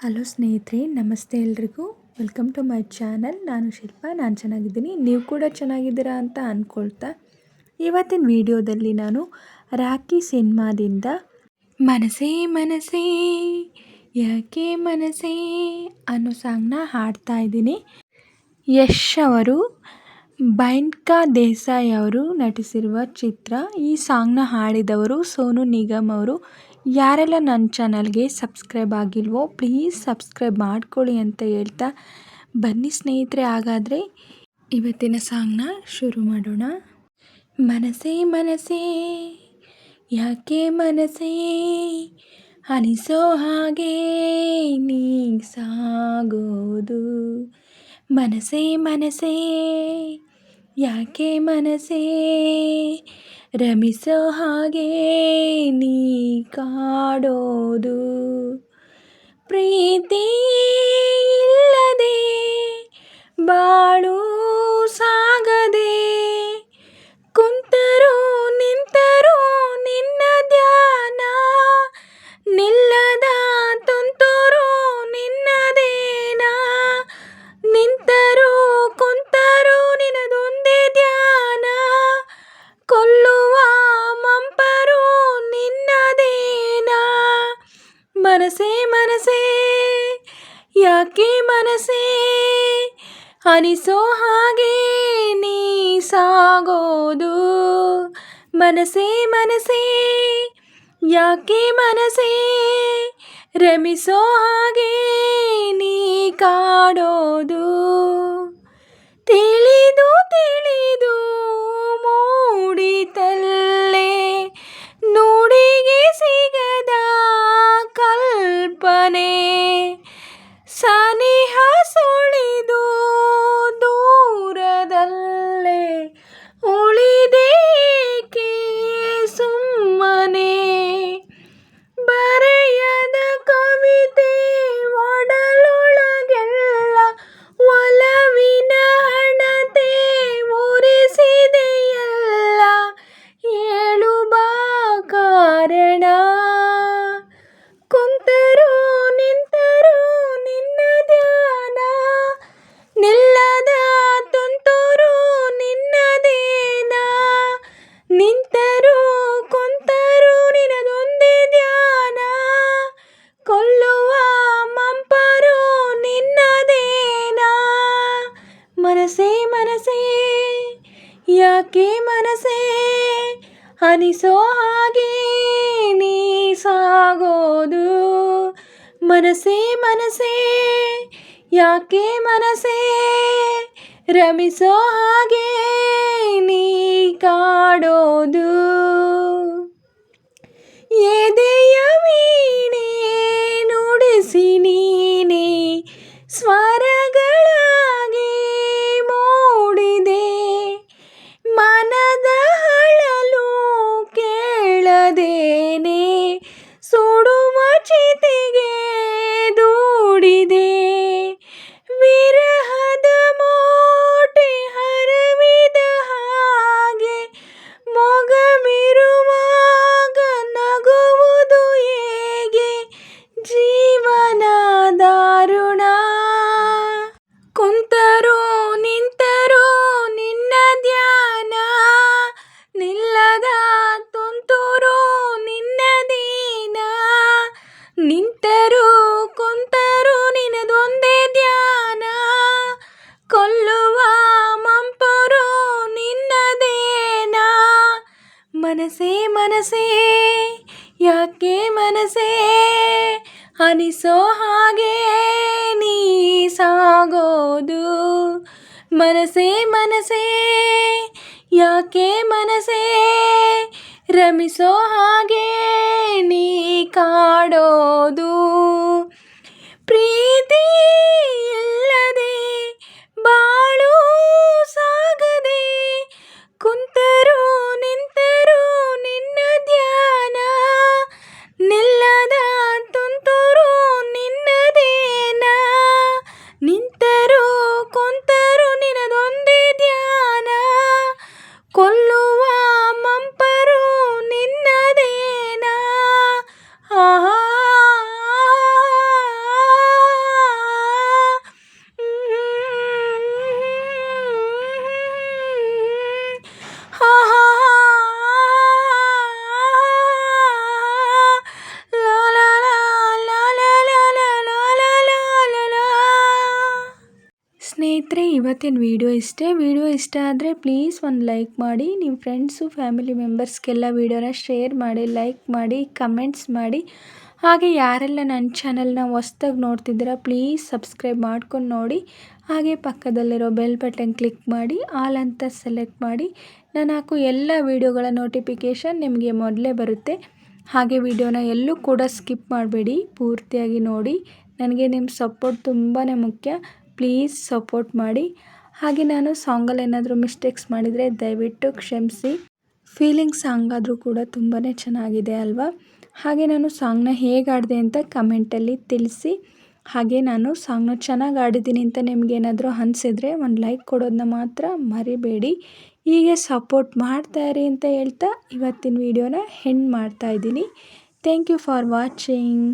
Hello ಸ್ನೇಹಿತರೆ, ನಮಸ್ತೆ ಎಲ್ರಿಗೂ. Welcome to my channel. ನಾನು ಶಿಲ್ಪ. ನಾನು ಚೆನ್ನಾಗಿದ್ದೀನಿ, ನೀವು ಕೂಡ ಚೆನ್ನಾಗಿದ್ದೀರಾ ಅಂತ ಅಂದ್ಕೊಳ್ತಾ ಇವತ್ತಿನ ವಿಡಿಯೋದಲ್ಲಿ ನಾನು ರಾಖಿ ಸಿನಿಮಾದಿಂದ ಮನಸೇ ಮನಸೇ ಯಾಕೆ ಮನಸೇ ಅನ್ನೋ ಸಾಂಗ್ನ ಹಾಡ್ತಾ ಇದ್ದೀನಿ. ಯಶ್ ಅವರು, ಬೈಂಡ್ಕಾ ದೇಸಾಯಿ ಅವರು ನಟಿಸಿರುವ ಚಿತ್ರ. ಈ ಸಾಂಗ್ನ ಹಾಡಿದವರು ಸೋನು ನಿಗಮ್ ಅವರು. ಯಾರೆಲ್ಲ ನನ್ನ ಚಾನಲ್ಗೆ ಸಬ್ಸ್ಕ್ರೈಬ್ ಆಗಿಲ್ವೋ ಪ್ಲೀಸ್ ಸಬ್ಸ್ಕ್ರೈಬ್ ಮಾಡ್ಕೊಳ್ಳಿ ಅಂತ ಹೇಳ್ತಾ ಬನ್ನಿ ಸ್ನೇಹಿತರೆ, ಹಾಗಾದರೆ ಇವತ್ತಿನ ಸಾಂಗ್ನ ಶುರು ಮಾಡೋಣ. ಮನಸೇ ಮನಸೇ ಯಾಕೆ ಮನಸೇ ಅನಿಸೋ ಹಾಗೆ ನೀ ಸಾಗೋದು. ಮನಸೇ ಮನಸೇ ಯಾಕೆ ಮನಸೇ ರಮಿಸೋ ಹಾಗೆ ನೀ ಕಾಡೋದು. ಪ್ರೀತಿ ಇಲ್ಲದೆ ಬಾಳು ಸಾಗದೆ, ಕುಂತರೂ ನಿಂತರೂ ನಿನ್ನ ಧ್ಯಾನ, ನಿಲ್ಲದ ತುಂತುರು ನಿನ್ನದೇನ, ನಿಂತರೂ ಕುಂತರೂ ನಿನ್ನದೊಂದೇ ಧ್ಯಾನ, ಕೊಲ್ಲುವ ಮಂಪರು ನಿನ್ನದೇನ. ಮನಸೇ ಮನಸೇ ಯಾಕೆ ಮನಸೇ ಅನಿಸೋ ಹಾಗೆ ನೀ ಸಾಗೋದು. ಮನಸೇ ಮನಸೇ ಯಾಕೆ ಮನಸೇ ರಮಿಸೋ ಹಾಗೆ ನೀ ಕಾಡೋದು. ತಿಳಿದು ತಿಳಿದು ಮೂಡಿತಲ್ಲೇ ನುಡಿಗೆ ಸಿಗದ ಕಲ್ಪನೆ, ಸನಿಹ ಸುಳಿದು ದೂರದಲ್ಲೇ ಉಳಿದೇಕೆ ಸುಮ್ಮನೆ. ಬರೆಯದ ಕವಿತೆ ಒಡಲೊಳಗೆಲ್ಲ ಒಲವಿನ ಹಣತೆ ಉರಿಸಿದೆಯಲ್ಲ, ಹೇಳುವ ಕಾರಣ. ಕುಂತರೂ ನಿಂತರೂ ನಿನ್ನ ಧ್ಯಾನ, ನಿಲ್ಲದ ತುಂತುರು ನಿನ್ನದೇನ, ನಿಂತರೂ ಕುಂತರೂ ನಿನ್ನದೊಂದೇ ಧ್ಯಾನ, ಕೊಲ್ಲುವ ಮಂಪರು ನಿನ್ನದೇನ. ಮನಸೇ ಮನಸೇ ಯಾಕೆ ಮನಸೇ ಅನಿಸೋ ಹಾಗೆ ನೀ ಸಾಗೋದು. ಮನಸೇ ಮನಸೇ ಯಾಕೆ ಮನಸೇ ರಮಿಸೋ ಹಾಗೆ ನೀ ಕಾಡೋದು. ಎದೆಯ ವೀಣೆ ನುಡಿಸಿ ನೀನೆ ಸ್ವರಗಳಾಗಿ ಮೂಡಿದೆ, ಮನದ ಅಳಲು ಕೇಳದೇನೆ ಸುಡುವ ಚಿತೆಗೆ ದೂಡಿದೆ. ವಿರಹದ ಮೋಟೆ ಹರವಿದ ಹಾಗೆ ಮೊಗಮಿರುವಾಗ ನಗುವುದು ಹೇಗೆ ಜೀವನ ದಾರುಣ. ಕುಂತರೂ ನಿಂತರೂ ನಿನ್ನ ಧ್ಯಾನ, ನಿಲ್ಲದ ತುಂತುರು ನಿನ್ನದೇನ, ನಿಂತರೂ ಕುಂತರೂ ನಿನ್ನದೊಂದೇ ಧ್ಯಾನ, ಕೊಲ್ಲುವ ಮಂಪರು ನಿನ್ನದೇನ. ಮನಸೇ ಮನಸೇ ಯಾಕೆ ಮನಸೇ ಅನಿಸೋ ಹಾಗೆ ನೀ ಸಾಗೋದು. ಮನಸೇ ಮನಸೇ ಯಾಕೆ ಮನಸೇ ರಮಿಸೋ ಹಾಗೆ ನೀ ಕಾಡೋದು. ಪ್ರೀತಿ ಇಲ್ಲದೆ ಬಾಳು ಸಾಗದೆ, ಕುಂತರೂ ನಿಂತರೂ ನಿನ್ನ ಧ್ಯಾನ, ನಿಲ್ಲದ ತುಂತುರು ನಿನ್ನದೇನ, ನಿಂತರೂ ಕುಂತರೂ ನಿನ್ನದೊಂದೇ ಧ್ಯಾನ, ಕೊಲ್ಲುವ ಮಂಪರು ನಿನ್ನದೇನ. ಸ್ನೇಹಿತರೆ, ಇವತ್ತಿನ ವಿಡಿಯೋ ಇಷ್ಟ ಆದರೆ ಪ್ಲೀಸ್ ಒಂದು ಲೈಕ್ ಮಾಡಿ. ನಿಮ್ಮ ಫ್ರೆಂಡ್ಸು ಫ್ಯಾಮಿಲಿ ಮೆಂಬರ್ಸ್ಗೆಲ್ಲ ವಿಡಿಯೋನ ಶೇರ್ ಮಾಡಿ, ಲೈಕ್ ಮಾಡಿ, ಕಮೆಂಟ್ಸ್ ಮಾಡಿ. ಹಾಗೆ ಯಾರೆಲ್ಲ ನನ್ನ ಚಾನಲ್ನ ಹೊಸ್ದಾಗಿ ನೋಡ್ತಿದ್ದೀರಾ ಪ್ಲೀಸ್ ಸಬ್ಸ್ಕ್ರೈಬ್ ಮಾಡ್ಕೊಂಡು ನೋಡಿ. ಹಾಗೆ ಪಕ್ಕದಲ್ಲಿರೋ ಬೆಲ್ ಬಟನ್ ಕ್ಲಿಕ್ ಮಾಡಿ, ಆಲ್ ಅಂತ ಸೆಲೆಕ್ಟ್ ಮಾಡಿ. ನಾನು ಹಾಕೋ ಎಲ್ಲ ವಿಡಿಯೋಗಳ ನೋಟಿಫಿಕೇಷನ್ ನಿಮಗೆ ಮೊದಲೇ ಬರುತ್ತೆ. ಹಾಗೆ ವಿಡಿಯೋನ ಎಲ್ಲೂ ಕೂಡ ಸ್ಕಿಪ್ ಮಾಡಬೇಡಿ, ಪೂರ್ತಿಯಾಗಿ ನೋಡಿ. ನನಗೆ ನಿಮ್ಮ ಸಪೋರ್ಟ್ ತುಂಬಾ ಮುಖ್ಯ. ಪ್ಲೀಸ್ ಸಪೋರ್ಟ್ ಮಾಡಿ. ಹಾಗೆ ನಾನು ಸಾಂಗಲ್ಲಿ ಏನಾದರೂ ಮಿಸ್ಟೇಕ್ಸ್ ಮಾಡಿದರೆ ದಯವಿಟ್ಟು ಕ್ಷಮಿಸಿ. ಫೀಲಿಂಗ್ ಸಾಂಗ್ ಆದರೂ ಕೂಡ ತುಂಬಾ ಚೆನ್ನಾಗಿದೆ ಅಲ್ವಾ? ಹಾಗೆ ನಾನು ಸಾಂಗ್ನ ಹೇಗೆ ಆಡಿದೆ ಅಂತ ಕಮೆಂಟಲ್ಲಿ ತಿಳಿಸಿ. ಹಾಗೆ ನಾನು ಸಾಂಗ್ನ ಚೆನ್ನಾಗಿ ಆಡಿದ್ದೀನಿ ಅಂತ ನಿಮಗೇನಾದರೂ ಅನಿಸಿದರೆ ಒಂದು ಲೈಕ್ ಕೊಡೋದನ್ನ ಮಾತ್ರ ಮರಿಬೇಡಿ. ಹೀಗೆ ಸಪೋರ್ಟ್ ಮಾಡ್ತಾಯಿರಿ ಅಂತ ಹೇಳ್ತಾ ಇವತ್ತಿನ ವಿಡಿಯೋನ ಎಂಡ್ ಮಾಡ್ತಾಯಿದ್ದೀನಿ. Thank you for watching.